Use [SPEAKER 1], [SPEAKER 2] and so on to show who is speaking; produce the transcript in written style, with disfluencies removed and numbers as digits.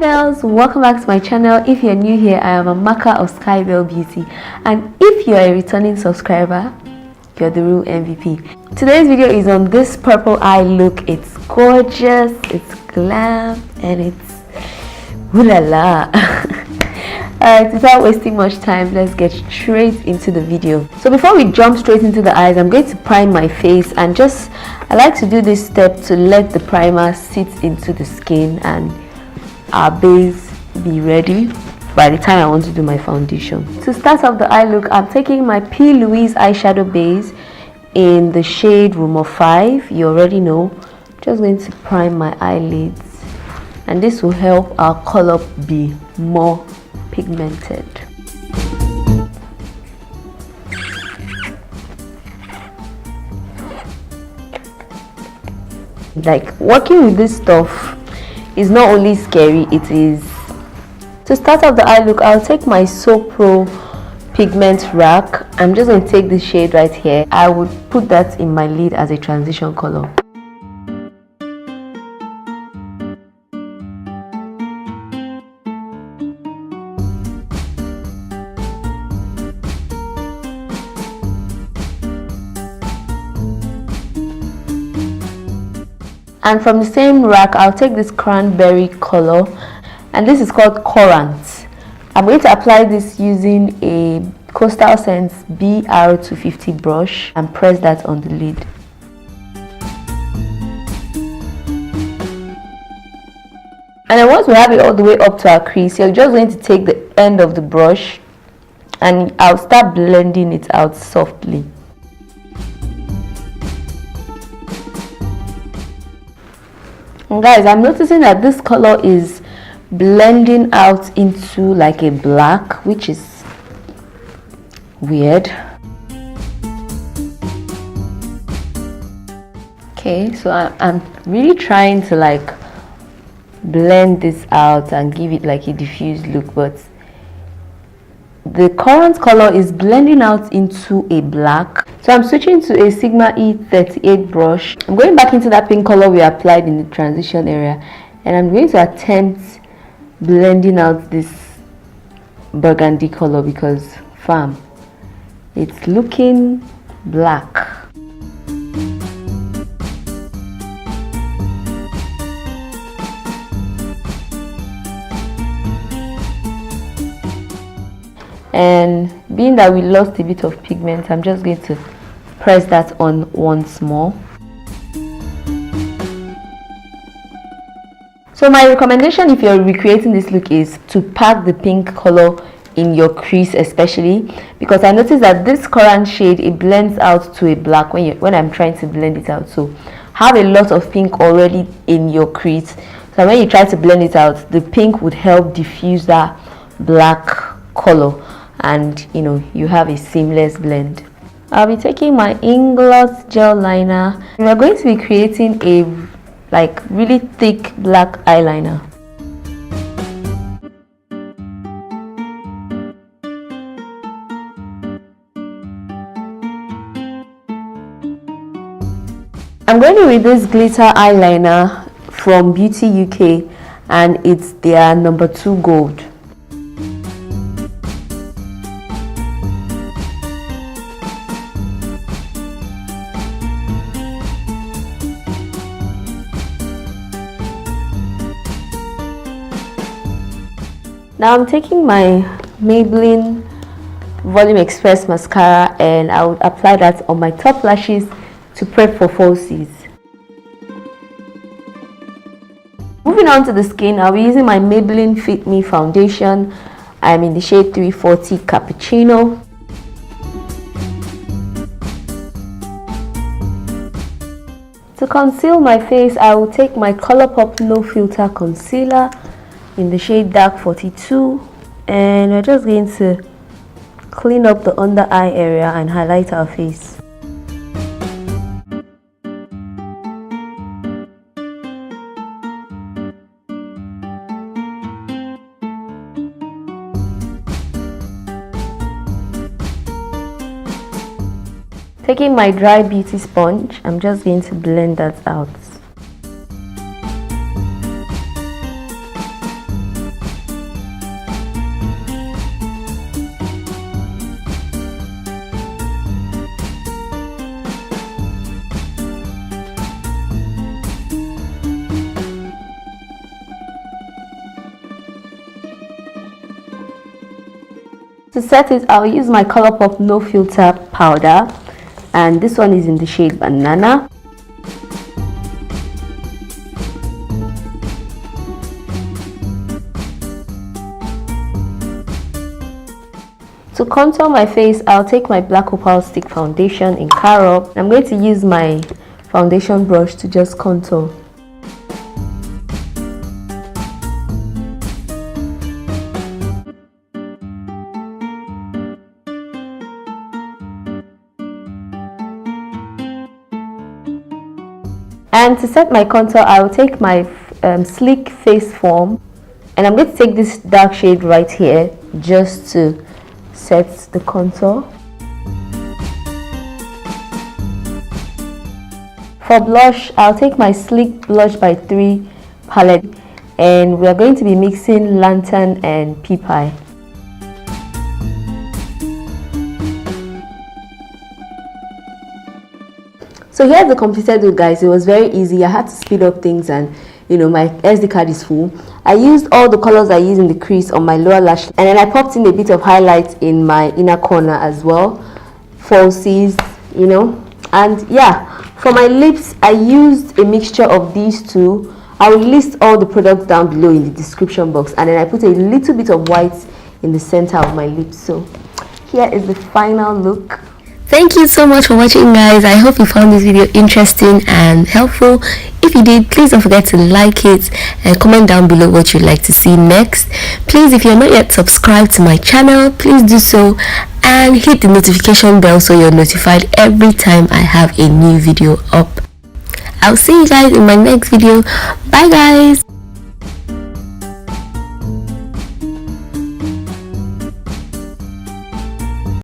[SPEAKER 1] Bells, welcome back to my channel. If you're new here, I am a maker of SKYBELLE Beauty, and if you're a returning subscriber, you're the real MVP. Today's video is on this purple eye look. It's gorgeous, it's glam, and it's ooh la la. Alright, without wasting much time, let's get straight into the video. So before we jump straight into the eyes, I'm going to prime my face, and I like to do this step to let the primer sit into the skin and our base be ready by the time I want to do my foundation. To start off the eye look, I'm taking my P.Louise eyeshadow base in the shade Room 5. You already know. Just going to prime my eyelids, and this will help our color be more pigmented. Like, working with this stuff is not only scary, it is. To start off the eye look, I'll take my Sooproocosmetics pigment rack. I'm just going to take this shade right here. I would put that in my lid as a transition color. And from the same rack, I'll take this cranberry color, and this is called Currant. I'm going to apply this using a Coastal Scents BR250 brush and press that on the lid. And then once we have it all the way up to our crease, you're just going to take the end of the brush and I'll start blending it out softly. And guys, I'm noticing that this color is blending out into like a black, which is weird. Okay, so I'm really trying to like blend this out and give it like a diffused look, but the currant color is blending out into a black. So I'm switching to a Sigma E38 brush. I'm going back into that pink color we applied in the transition area, and I'm going to attempt blending out this burgundy color because fam, it's looking black. And being that we lost a bit of pigment, I'm just going to press that on once more. So my recommendation if you're recreating this look is to pack the pink color in your crease, especially because I noticed that this currant shade, it blends out to a black when I'm trying to blend it out. So have a lot of pink already in your crease, so when you try to blend it out, the pink would help diffuse that black color, and you know, you have a seamless blend. I'll be taking my Inglot Gel Liner. We're going to be creating a like really thick black eyeliner. I'm going to with this glitter eyeliner from BeautyUk, and it's their number 2 gold. Now I'm taking my Maybelline Volume Express mascara, and I will apply that on my top lashes to prep for falsies. Moving on to the skin, I'll be using my Maybelline Fit Me foundation. I'm in the shade 340 Cuppuccino. To conceal my face, I will take my Colourpop No Filter Concealer in the shade Dark 42, and we're just going to clean up the under eye area and highlight our face. Taking my dry beauty sponge, I'm just going to blend that out. To set it, I'll use my Colourpop No Filter powder, and this one is in the shade Banana. To contour my face, I'll take my black Opal stick foundation in Carob. I'm going to use my foundation brush to just contour. And to set my contour, I will take my sleek face foam, and I'm going to take this dark shade right here just to set the contour. For blush, I'll take my Sleek Blush by 3 palette, and we are going to be mixing Lantern and Pea Pie. So here's the completed look, guys. It was very easy. I had to speed up things, and you know, my SD card is full. I used all the colors I used in the crease on my lower lash, and then I popped in a bit of highlight in my inner corner as well, falsies, you know. And yeah, for my lips, I used a mixture of these two. I will list all the products down below in the description box, and then I put a little bit of white in the center of my lips. So here is the final look. Thank you so much for watching, guys. I hope you found this video interesting and helpful. If you did, please don't forget to like it and comment down below what you'd like to see next. Please, if you're not yet subscribed to my channel, please do so and hit the notification bell so you're notified every time I have a new video up. I'll see you guys in my next video. Bye, guys.